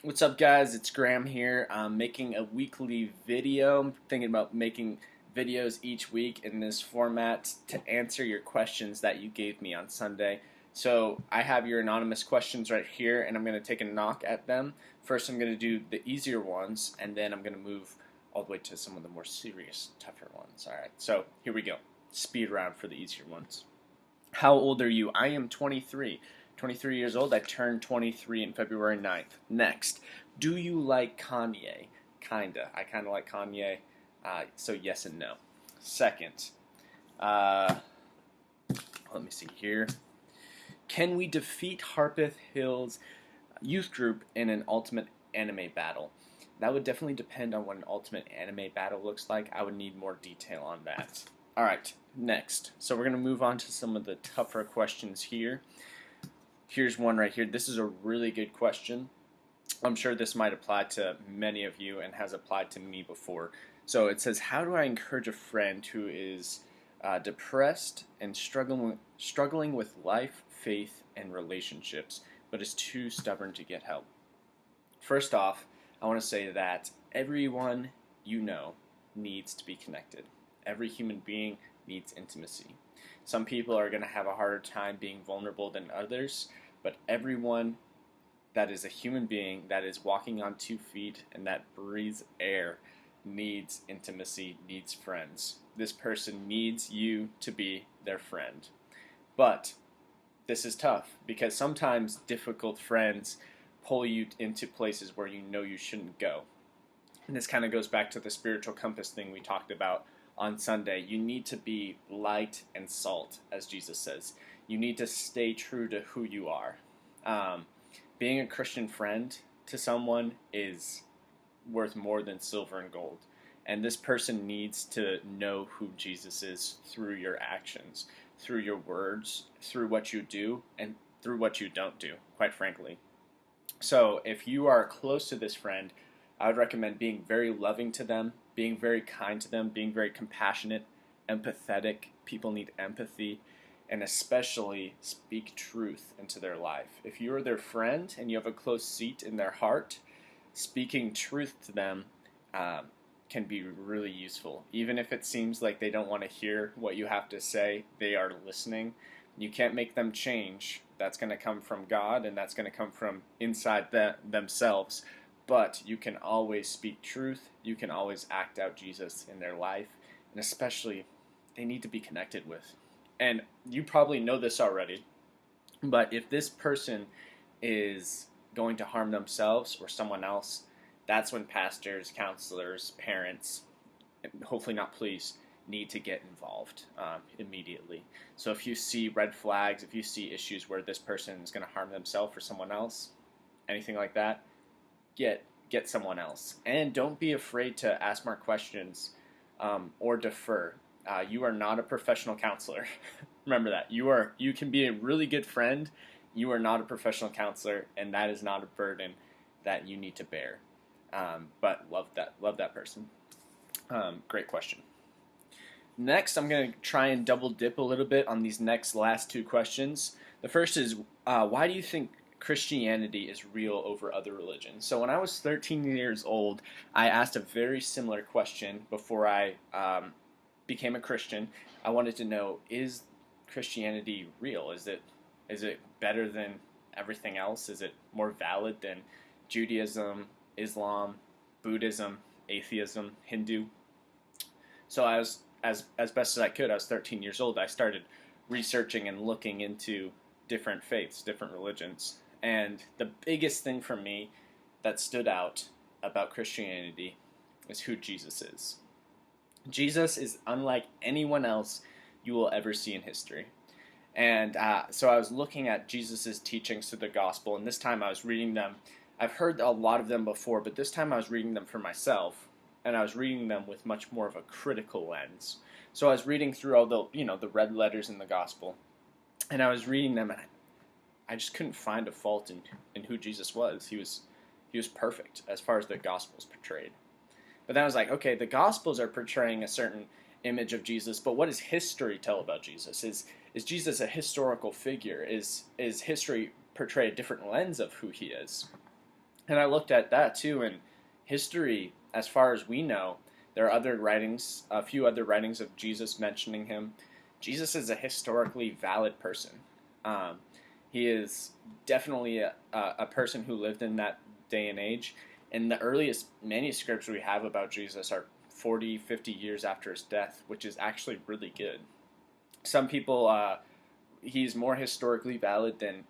What's up, guys? It's Graham here. I'm making a weekly video. I'm thinking about making videos each week in this format to answer your questions that you gave me on Sunday. So I have your anonymous questions right here, and I'm going to take a knock at them. First, I'm going to do the easier ones, and then I'm going to move all the way to some of the more serious, tougher ones. All right, so here we go. Speed round for the easier ones. How old are you? I am 23. 23 years old. I turned 23 in February 9th. Next, do you like Kanye? Kinda. I kinda like Kanye. So yes and no. Second, uh, let me see here. Can we defeat Harpeth Hill's youth group in an ultimate anime battle? That would definitely depend on what an ultimate anime battle looks like. I would need more detail on that. Alright, next. So we're going to move on to some of the tougher questions here. Here's one right here. This is a really good question. I'm sure this might apply to many of you and has applied to me before. So it says, how do I encourage a friend who is depressed and struggling with life, faith, and relationships, but is too stubborn to get help? First off, I want to say that everyone you know needs to be connected. Every human being needs intimacy. Some people are going to have a harder time being vulnerable than others, but everyone that is a human being that is walking on 2 feet and that breathes air needs intimacy, needs friends. This person needs you to be their friend. But this is tough because sometimes difficult friends pull you into places where you know you shouldn't go. And this kind of goes back to the spiritual compass thing we talked about on Sunday. You need to be light and salt, as Jesus says. You need to stay true to who you are. Being a Christian friend to someone is worth more than silver and gold. And this person needs to know who Jesus is through your actions, through your words, through what you do, and through what you don't do, quite frankly. So if you are close to this friend, I would recommend being very loving to them, being very kind to them, being very compassionate, empathetic. People need empathy, and especially speak truth into their life. If you are their friend and you have a close seat in their heart, speaking truth to them can be really useful. Even if it seems like they don't want to hear what you have to say, they are listening. You can't make them change. That's going to come from God, and that's going to come from inside themselves. But you can always speak truth. You can always act out Jesus in their life. And especially, they need to be connected with. And you probably know this already. But if this person is going to harm themselves or someone else, that's when pastors, counselors, parents, and hopefully not police, need to get involved immediately. So if you see red flags, if you see issues where this person is going to harm themselves or someone else, anything like that, get someone else. And don't be afraid to ask more questions or defer. You are not a professional counselor. Remember that. You can be a really good friend. You are not a professional counselor, and that is not a burden that you need to bear. But love that person. Great question. Next, I'm going to try and double dip a little bit on these last two questions. The first is, why do you think Christianity is real over other religions? So when I was 13 years old, I asked a very similar question before I became a Christian. I wanted to know, is Christianity real? Is it better than everything else? Is it more valid than Judaism, Islam, Buddhism, atheism, Hindu? So I was, as best as I could, I was 13 years old, I started researching and looking into different faiths, different religions. And the biggest thing for me that stood out about Christianity is who Jesus is. Jesus is unlike anyone else you will ever see in history. And so I was looking at Jesus' teachings to the gospel, and this time I was reading them. I've heard a lot of them before, but this time I was reading them for myself, and I was reading them with much more of a critical lens. So I was reading through all the red letters in the gospel, and I was reading them, and I just couldn't find a fault in who Jesus was. He was perfect as far as the gospels portrayed. But then I was like, okay, the gospels are portraying a certain image of Jesus, but what does history tell about Jesus? Is Jesus a historical figure? Is history portray a different lens of who he is? And I looked at that too, and history, as far as we know, there are other writings, a few other writings of Jesus mentioning him. Jesus is a historically valid person. Um, he is definitely a person who lived in that day and age. And the earliest manuscripts we have about Jesus are 40, 50 years after his death, which is actually really good. Some people, he's more historically valid than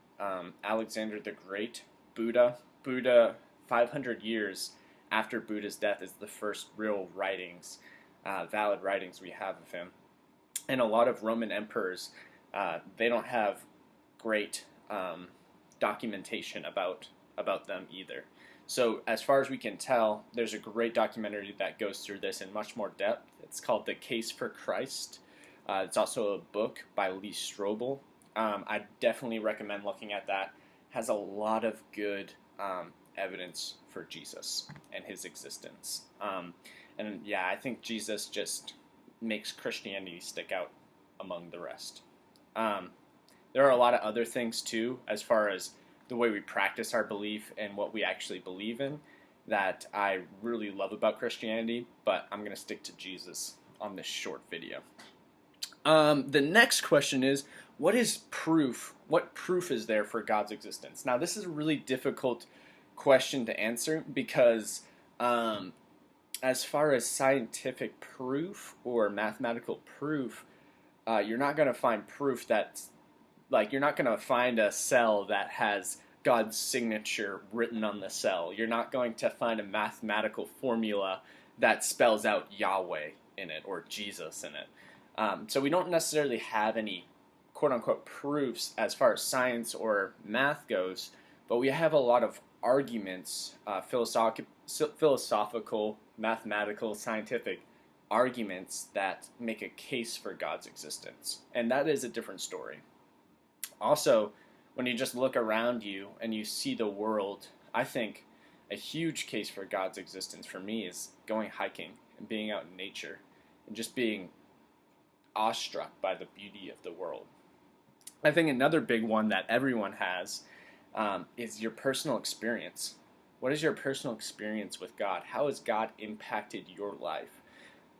Alexander the Great, Buddha. Buddha, 500 years after Buddha's death, is the first real writings, valid writings we have of him. And a lot of Roman emperors, they don't have great documentation about them either. So as far as we can tell, there's a great documentary that goes through this in much more depth. It's called The Case for Christ. It's also a book by Lee Strobel. I definitely recommend looking at that. Has a lot of good evidence for Jesus and his existence. And yeah, I think Jesus just makes Christianity stick out among the rest. There are a lot of other things too, as far as the way we practice our belief and what we actually believe in, that I really love about Christianity, but I'm going to stick to Jesus on this short video. The next question is, what is proof? What proof is there for God's existence? Now, this is a really difficult question to answer because as far as scientific proof or mathematical proof, you're not going to find proof that's like, you're not going to find a cell that has God's signature written on the cell. You're not going to find a mathematical formula that spells out Yahweh in it or Jesus in it. So we don't necessarily have any quote-unquote proofs as far as science or math goes, but we have a lot of arguments, philosophical, mathematical, scientific arguments that make a case for God's existence. And that is a different story. Also, when you just look around you and you see the world, I think a huge case for God's existence for me is going hiking and being out in nature and just being awestruck by the beauty of the world. I think another big one that everyone has is your personal experience. What is your personal experience with God? How has God impacted your life?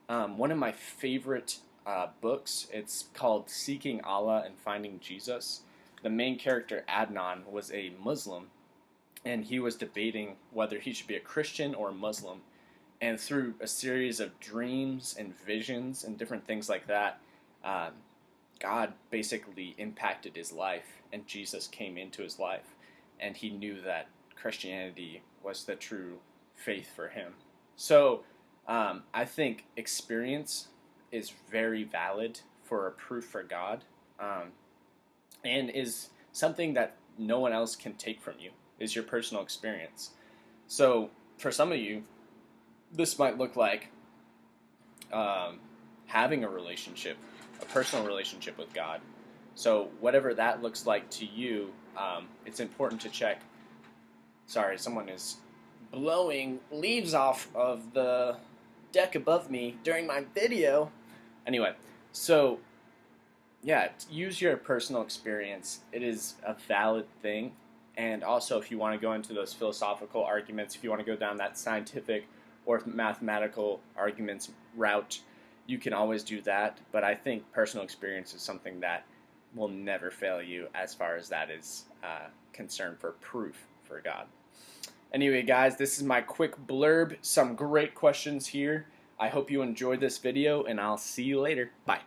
One of my favorite books, it's called Seeking Allah and Finding Jesus. The main character, Adnan, was a Muslim, and he was debating whether he should be a Christian or a Muslim. And through a series of dreams and visions and different things like that, God basically impacted his life, and Jesus came into his life, and he knew that Christianity was the true faith for him. So I think experience is very valid for a proof for God. And is something that no one else can take from you, is your personal experience. So for some of you, this might look like having a relationship, a personal relationship with God. So whatever that looks like to you, it's important to check. Sorry, someone is blowing leaves off of the deck above me during my video. Anyway, so yeah, use your personal experience. It is a valid thing. And also, if you want to go into those philosophical arguments, if you want to go down that scientific or mathematical arguments route, you can always do that. But I think personal experience is something that will never fail you as far as that is concerned for proof for God. Anyway, guys, this is my quick blurb. Some great questions here. I hope you enjoyed this video, and I'll see you later. Bye.